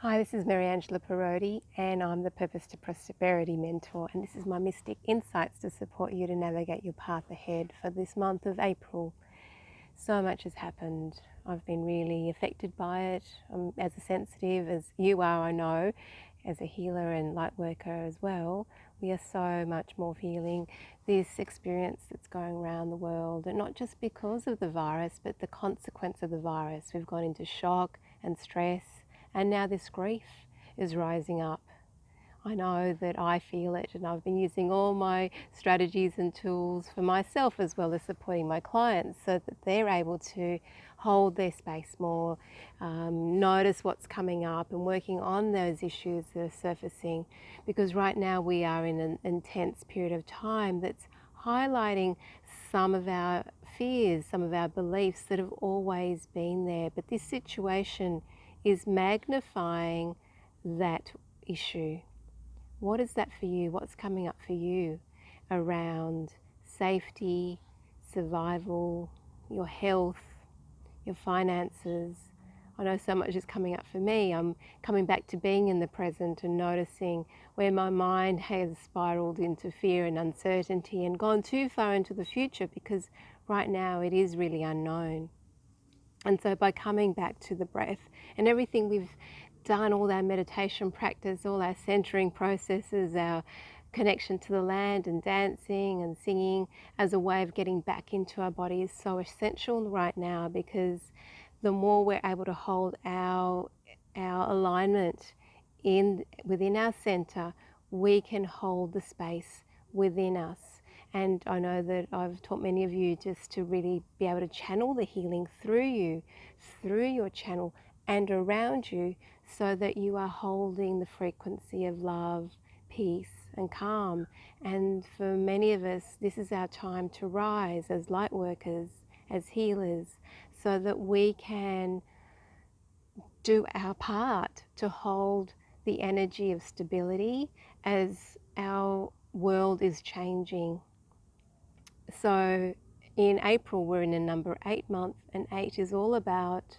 Hi, this is Mariangela and I'm the Purpose to Prosperity Mentor, and this is my Mystic Insights to support you to navigate your path ahead for this month of April. So much has happened. I've been really affected by it. As a sensitive as you are, I know, as a healer and light worker as well, we are so much more feeling this experience that's going around the world, and not just because of the virus, but the consequence of the virus. We've gone into shock and stress, and now this grief is rising up. I know that I feel it, and I've been using all my strategies and tools for myself as well as supporting my clients so that they're able to hold their space more, notice what's coming up and working on those issues that are surfacing, because right now we are in an intense period of time that's highlighting some of our fears, some of our beliefs that have always been there, but this situation is magnifying that issue. What is that for you? What's coming up for you around safety, survival, your health, your finances? I know so much is coming up for me. I'm coming back to being in the present and noticing where my mind has spiraled into fear and uncertainty and gone too far into the future, because right now it is really unknown. And so by coming back to the breath and everything we've done, all our meditation practice, all our centering processes, our connection to the land and dancing and singing as a way of getting back into our body is so essential right now, because the more we're able to hold our alignment within our center, we can hold the space within us. And I know that I've taught many of you just to really be able to channel the healing through you, through your channel and around you, so that you are holding the frequency of love, peace and calm. And for many of us, this is our time to rise as light workers, as healers, so that we can do our part to hold the energy of stability as our world is changing. So in April, we're in a number 8 month, and 8 is all about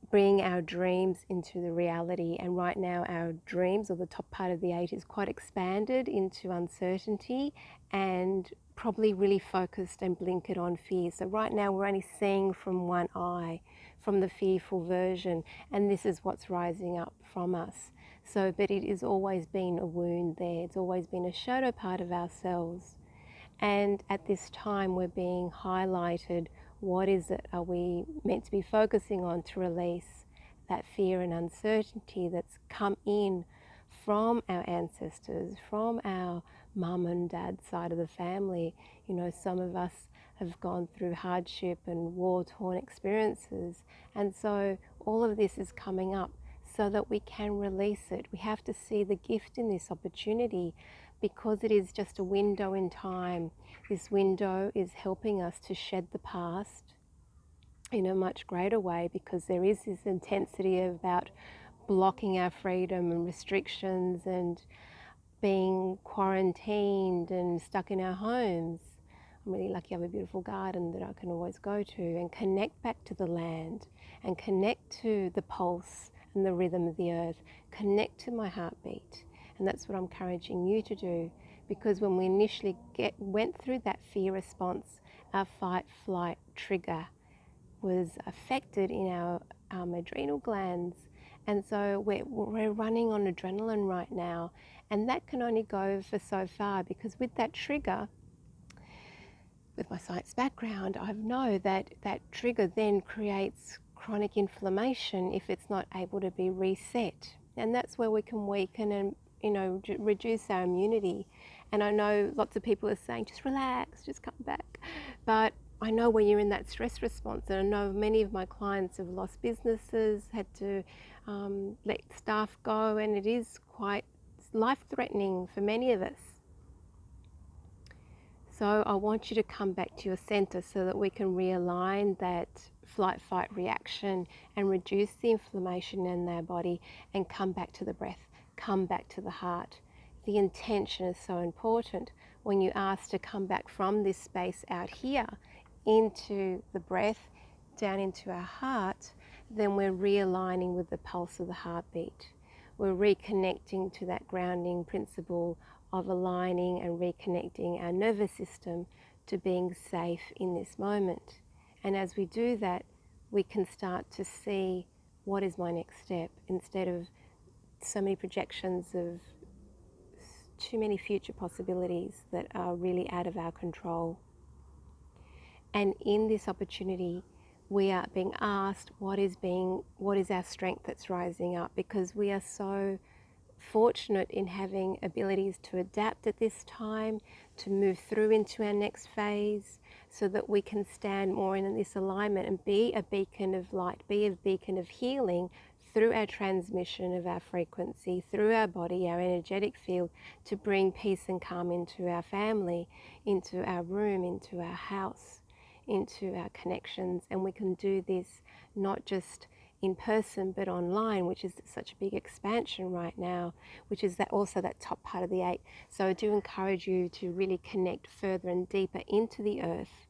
bringing our dreams into the reality. And right now our dreams, or the top part of the 8, is quite expanded into uncertainty and probably really focused and blinkered on fear. So right now we're only seeing from one eye, from the fearful version, and this is what's rising up from us. So, but it has always been a wound there. It's always been a shadow part of ourselves. And at this time we're being highlighted, what is it are we meant to be focusing on to release that fear and uncertainty that's come in from our ancestors, from our mum and dad side of the family. You know, some of us have gone through hardship and war-torn experiences, and so all of this is coming up so that we can release it. We have to see the gift in this opportunity, because it is just a window in time. This window is helping us to shed the past in a much greater way, because there is this intensity about blocking our freedom and restrictions and being quarantined and stuck in our homes. I'm really lucky I have a beautiful garden that I can always go to and connect back to the land and connect to the pulse and the rhythm of the earth, connect to my heartbeat. And that's what I'm encouraging you to do, because when we initially went through that fear response, our fight-flight trigger was affected in our adrenal glands. And so we're running on adrenaline right now, and that can only go for so far, because with that trigger, with my science background, I know that that trigger then creates chronic inflammation if it's not able to be reset. And that's where we can weaken and, you know, reduce our immunity. And I know lots of people are saying, just relax, just come back. But I know when you're in that stress response, and I know many of my clients have lost businesses, had to let staff go, and it is quite life-threatening for many of us. So I want you to come back to your center so that we can realign that flight-fight reaction and reduce the inflammation in our body, and come back to the breath, come back to the heart. The intention is so important. When you ask to come back from this space out here into the breath, down into our heart, then we're realigning with the pulse of the heartbeat. We're reconnecting to that grounding principle of aligning and reconnecting our nervous system to being safe in this moment. And as we do that, we can start to see what is my next step instead of so many projections of too many future possibilities that are really out of our control. And in this opportunity, we are being asked what is our strength that's rising up, because we are so fortunate in having abilities to adapt at this time, to move through into our next phase, so that we can stand more in this alignment and be a beacon of light, be a beacon of healing through our transmission of our frequency, through our body, our energetic field, to bring peace and calm into our family, into our room, into our house, into our connections. And we can do this not just in person but online, which is such a big expansion right now, which is that also that top part of the 8. So I do encourage you to really connect further and deeper into the earth,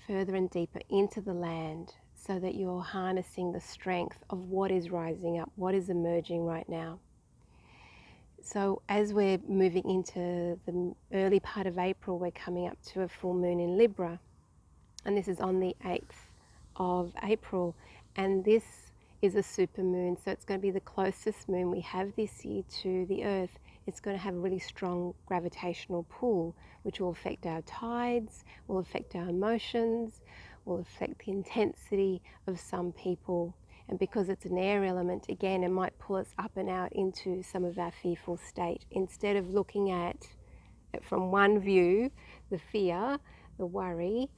further and deeper into the land, so that you're harnessing the strength of what is rising up, what is emerging right now. So as we're moving into the early part of April, we're coming up to a full moon in Libra, and this is on the 8th of April, and this is a super moon, so it's going to be the closest moon we have this year to the earth. It's going to have a really strong gravitational pull, which will affect our tides, will affect our emotions, will affect the intensity of some people. And because it's an air element, again, it might pull us up and out into some of our fearful state. Instead of looking at it from one view, the fear, the worry,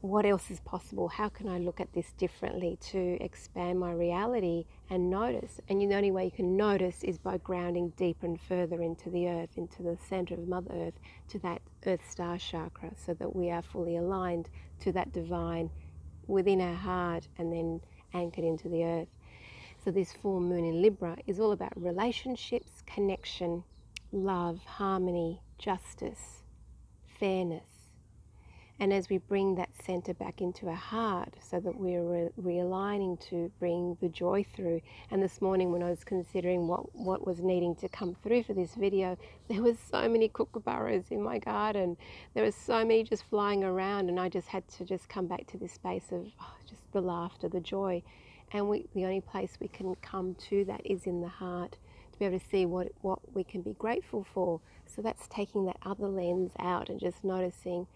what else is possible? How can I look at this differently to expand my reality and notice? And the only way you can notice is by grounding deeper and further into the earth, into the center of Mother Earth, to that Earth Star chakra, so that we are fully aligned to that divine within our heart and then anchored into the earth. So this full moon in Libra is all about relationships, connection, love, harmony, justice, fairness. And as we bring that center back into our heart, so that we're realigning to bring the joy through. And this morning when I was considering what was needing to come through for this video, there was so many kookaburras in my garden. There was so many just flying around, and I just had to just come back to this space of just the laughter, the joy. And the only place we can come to that is in the heart, to be able to see what we can be grateful for. So that's taking that other lens out and just noticing,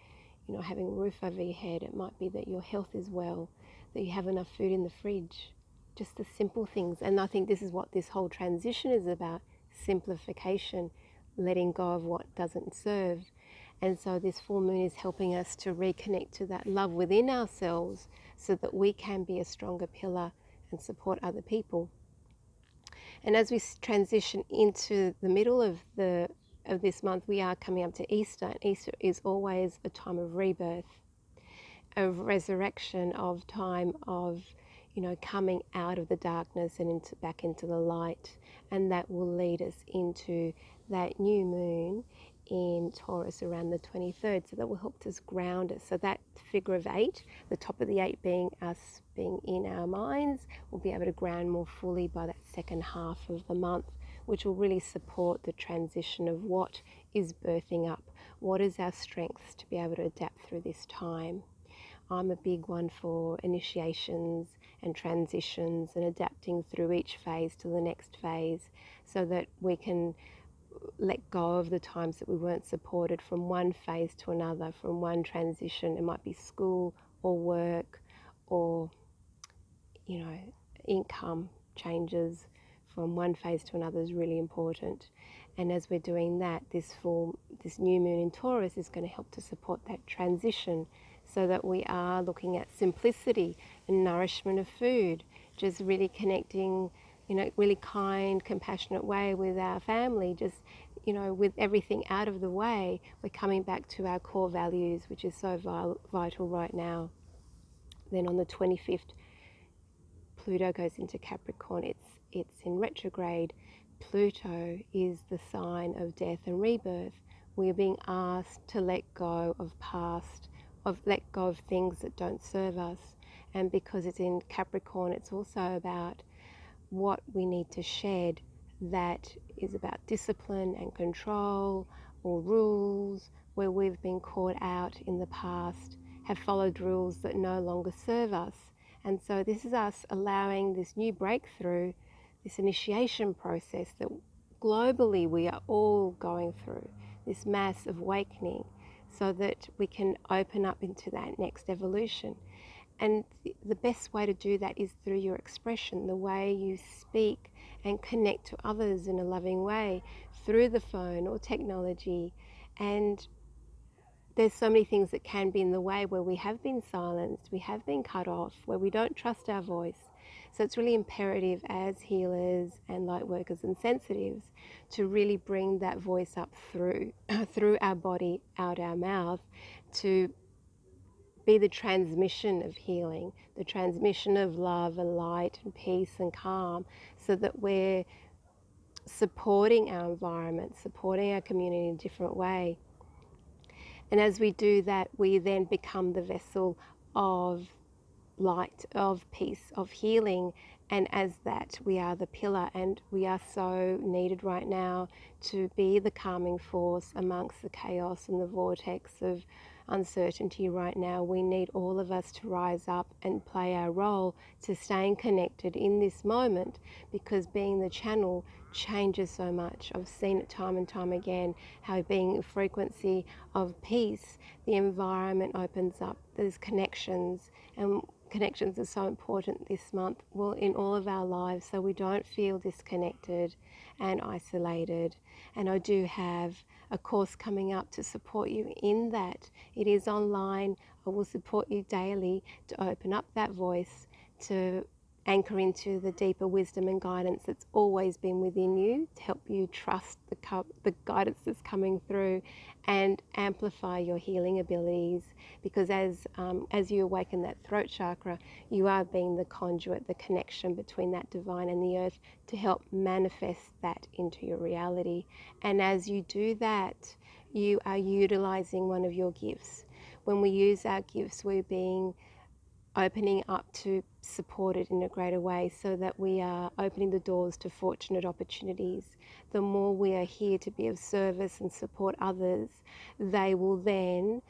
having a roof over your head. It might be that your health is well, that you have enough food in the fridge, just the simple things. And I think this is what this whole transition is about: simplification, letting go of what doesn't serve. And so this full moon is helping us to reconnect to that love within ourselves, so that we can be a stronger pillar and support other people. And as we transition into the middle of this month, we are coming up to Easter. And Easter is always a time of rebirth, of resurrection, of time of, coming out of the darkness and back into the light. And that will lead us into that new moon in Taurus around the 23rd. So that will help us ground us. So that figure of 8, the top of the 8 being us being in our minds, we'll be able to ground more fully by that second half of the month, which will really support the transition of what is birthing up, what is our strengths to be able to adapt through this time. I'm a big one for initiations and transitions and adapting through each phase to the next phase, so that we can let go of the times that we weren't supported from one phase to another, from one transition. It might be school or work or, income changes from one phase to another is really important. And as we're doing that, this new moon in Taurus is going to help to support that transition, so that we are looking at simplicity and nourishment of food, just really connecting, really kind, compassionate way with our family, just, with everything out of the way, we're coming back to our core values, which is so vital right now. Then on the 25th, Pluto goes into Capricorn. It's in retrograde. Pluto is the sign of death and rebirth. We are being asked to let go of past, let go of things that don't serve us, And because it's in Capricorn, it's also about what we need to shed that is about discipline and control or rules where we've been caught out in the past, have followed rules that no longer serve us. And so this is us allowing this new breakthrough, this initiation process that globally we are all going through, this mass of awakening, so that we can open up into that next evolution. And the best way to do that is through your expression, the way you speak and connect to others in a loving way through the phone or technology. And there's so many things that can be in the way where we have been silenced, we have been cut off, where we don't trust our voice. So it's really imperative as healers and light workers and sensitives to really bring that voice up through through our body, out our mouth, to be the transmission of healing, the transmission of love and light and peace and calm, so that we're supporting our environment, supporting our community in a different way. And as we do that, we then become the vessel of light, of peace, of healing. And as that, we are the pillar, and we are so needed right now to be the calming force amongst the chaos and the vortex of uncertainty right now. We need all of us to rise up and play our role to staying connected in this moment, because being the channel changes so much. I've seen it time and time again, how being a frequency of peace, the environment opens up, there's connections, and connections are so important this month, well, in all of our lives, so we don't feel disconnected and isolated. And I do have a course coming up to support you in that. It is online. I will support you daily to open up that voice, to anchor into the deeper wisdom and guidance that's always been within you, to help you trust the guidance that's coming through and amplify your healing abilities. Because as you awaken that throat chakra, you are being the conduit, the connection between that divine and the earth, to help manifest that into your reality. And as you do that, you are utilizing one of your gifts. When we use our gifts, we're opening up to support it in a greater way, so that we are opening the doors to fortunate opportunities. The more we are here to be of service and support others, they will then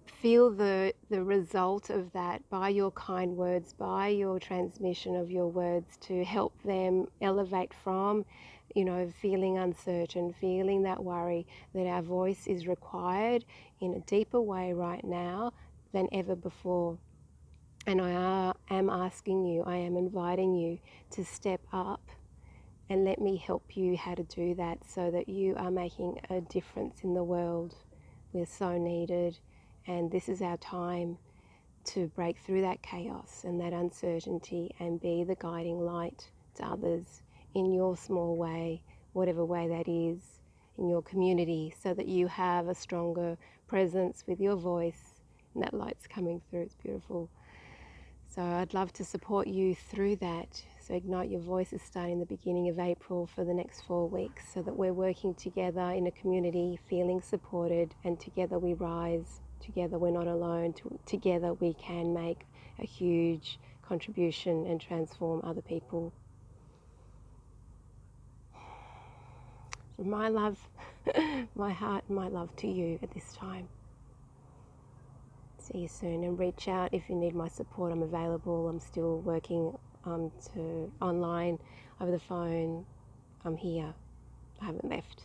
feel the result of that by your kind words, by your transmission of your words, to help them elevate from, feeling uncertain, feeling that worry, that our voice is required in a deeper way right now than ever before. And I am asking you, I am inviting you to step up and let me help you how to do that, so that you are making a difference in the world. We're so needed, and this is our time to break through that chaos and that uncertainty and be the guiding light to others in your small way, whatever way that is, in your community, so that you have a stronger presence with your voice and that light's coming through. It's beautiful. So I'd love to support you through that. So Ignite Your Voice is starting the beginning of April for the next 4 weeks, so that we're working together in a community, feeling supported, and together we rise. Together we're not alone. Together we can make a huge contribution and transform other people. So my love, my heart, my love to you at this time. See you soon, and reach out if you need my support. I'm available. I'm still working to online, over the phone. I'm here. I haven't left.